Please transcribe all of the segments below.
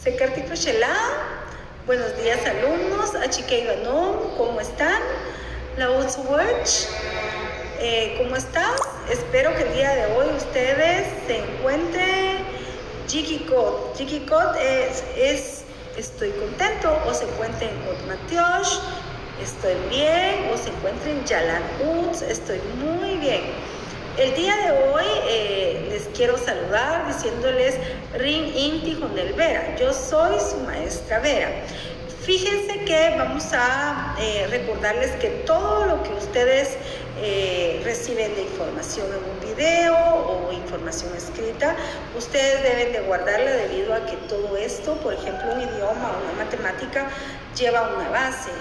Sekartik Shela, buenos días alumnos, Achike Ivanom, ¿cómo están? La Watch, ¿cómo estás? Espero que el día de hoy ustedes se encuentren Jikikot. Jikikot es estoy contento, o se encuentren Otmatiosh, estoy bien, o se encuentren Yalan Uts, estoy muy bien. El día de hoy les quiero saludar diciéndoles Rin Inti Jonel Vera. Yo soy su maestra Vera. Fíjense que vamos a recordarles que todo lo que ustedes reciben de información en un video o información escrita, ustedes deben de guardarla debido a que todo esto, por ejemplo, un idioma o una matemática, lleva una base.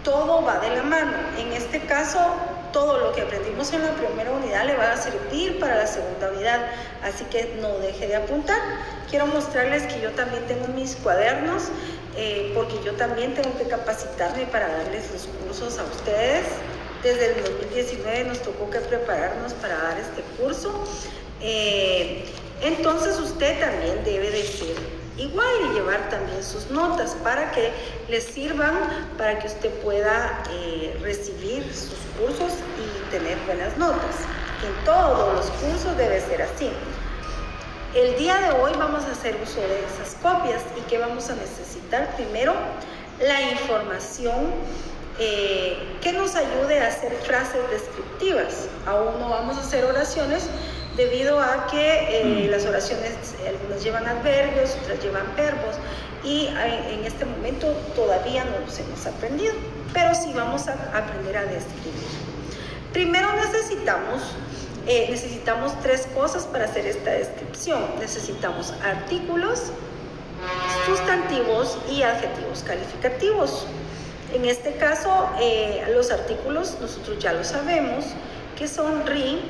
Todo va de la mano. En este caso, todo lo que aprendimos en la primera unidad le va a servir para la segunda unidad, así que no deje de apuntar. Quiero mostrarles que yo también tengo mis cuadernos, porque yo también tengo que capacitarme para darles los cursos a ustedes. Desde el 2019 nos tocó que prepararnos para dar este curso, entonces usted también debe de ser igual y llevar también sus notas para que les sirvan, para que usted pueda recibir sus cursos y tener buenas notas. En todos los cursos debe ser así. El día de hoy vamos a hacer uso de esas copias. ¿Y qué vamos a necesitar? Primero, la información que nos ayude a hacer frases descriptivas. Aún no vamos a hacer oraciones, debido a que las oraciones, algunas llevan adverbios, otras llevan verbos, y en este momento todavía no los hemos aprendido, pero sí vamos a aprender a describir. Primero necesitamos tres cosas para hacer esta descripción. Necesitamos artículos, sustantivos y adjetivos calificativos. En este caso, los artículos nosotros ya lo sabemos, que son ri.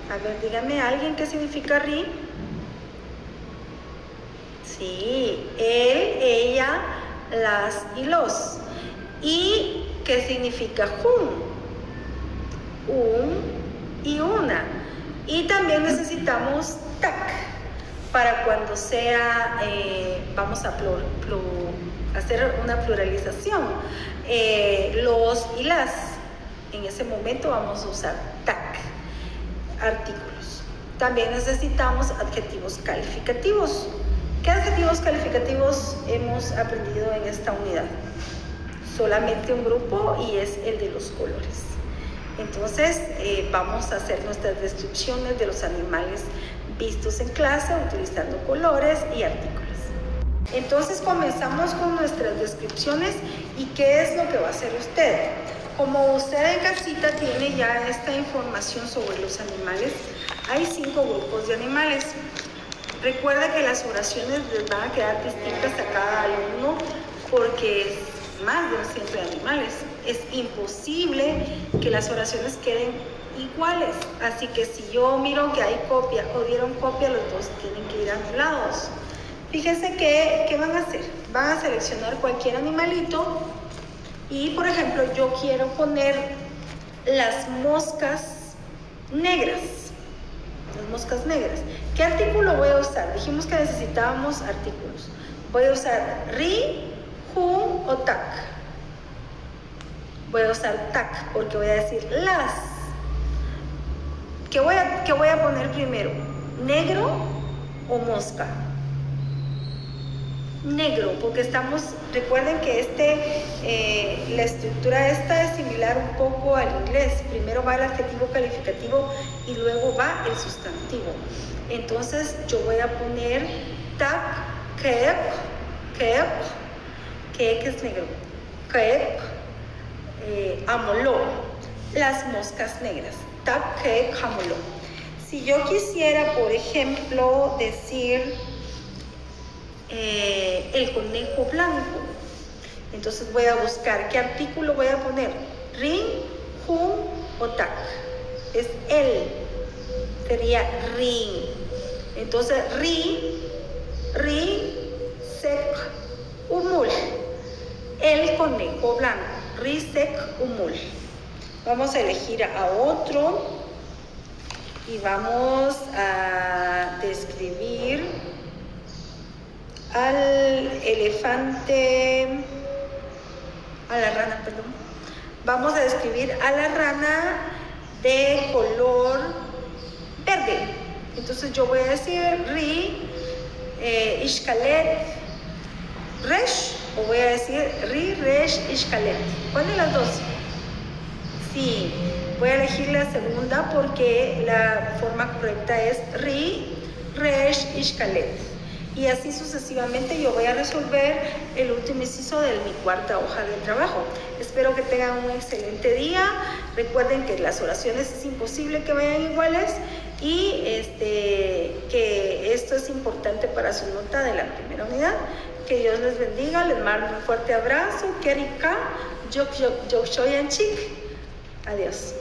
A ver, dígame alguien qué significa ri. Sí, él, ella, las y los. ¿Y qué significa un y una? Y también necesitamos tac para cuando sea, vamos a hacer una pluralización, los y las. En ese momento vamos a usar tac. Artículos. También necesitamos adjetivos calificativos. ¿Qué adjetivos calificativos hemos aprendido en esta unidad? Solamente un grupo, y es el de los colores. Entonces vamos a hacer nuestras descripciones de los animales vistos en clase utilizando colores y artículos. Entonces comenzamos con nuestras descripciones. ¿Y qué es lo que va a hacer usted? Como usted en casita tiene ya esta información sobre los animales, hay 5 grupos de animales. Recuerda que las oraciones les van a quedar distintas a cada alumno porque es más de un ciento de animales. Es imposible que las oraciones queden iguales. Así que si yo miro que hay copia o dieron copia, los dos tienen que ir anulados. Fíjense ¿qué van a hacer? Van a seleccionar cualquier animalito. Y, por ejemplo, yo quiero poner las moscas negras. Las moscas negras. ¿Qué artículo voy a usar? Dijimos que necesitábamos artículos. Voy a usar ri, jun o tac. Voy a usar tac porque voy a decir las. ¿Qué voy a poner primero? ¿Negro o mosca? Negro, porque recuerden que la estructura esta es similar un poco al inglés. Primero va el adjetivo calificativo y luego va el sustantivo. Entonces yo voy a poner tac, kek es negro, kek, amoló, las moscas negras, tac, kek, amoló. Si yo quisiera, por ejemplo, decir el conejo blanco, entonces voy a buscar qué artículo voy a poner, rin, jun o tac. Es él, sería rin. Entonces ri, sec, umul, el conejo blanco, ri, sec, umul. Vamos a elegir a otro y vamos a describir al elefante, a la rana, perdón. Vamos a describir a la rana de color verde. Entonces yo voy a decir ri, ishkalet, resh, o voy a decir ri, resh, ishkalet. ¿Cuál de las dos? Sí, voy a elegir la segunda porque la forma correcta es ri, resh, ishkalet. Y así sucesivamente yo voy a resolver el último inciso de mi cuarta hoja de trabajo. Espero que tengan un excelente día. Recuerden que las oraciones es imposible que vayan iguales y que esto es importante para su nota de la primera unidad. Que Dios les bendiga, les mando un fuerte abrazo. Kerika, Yok Shoyanchik. Adiós.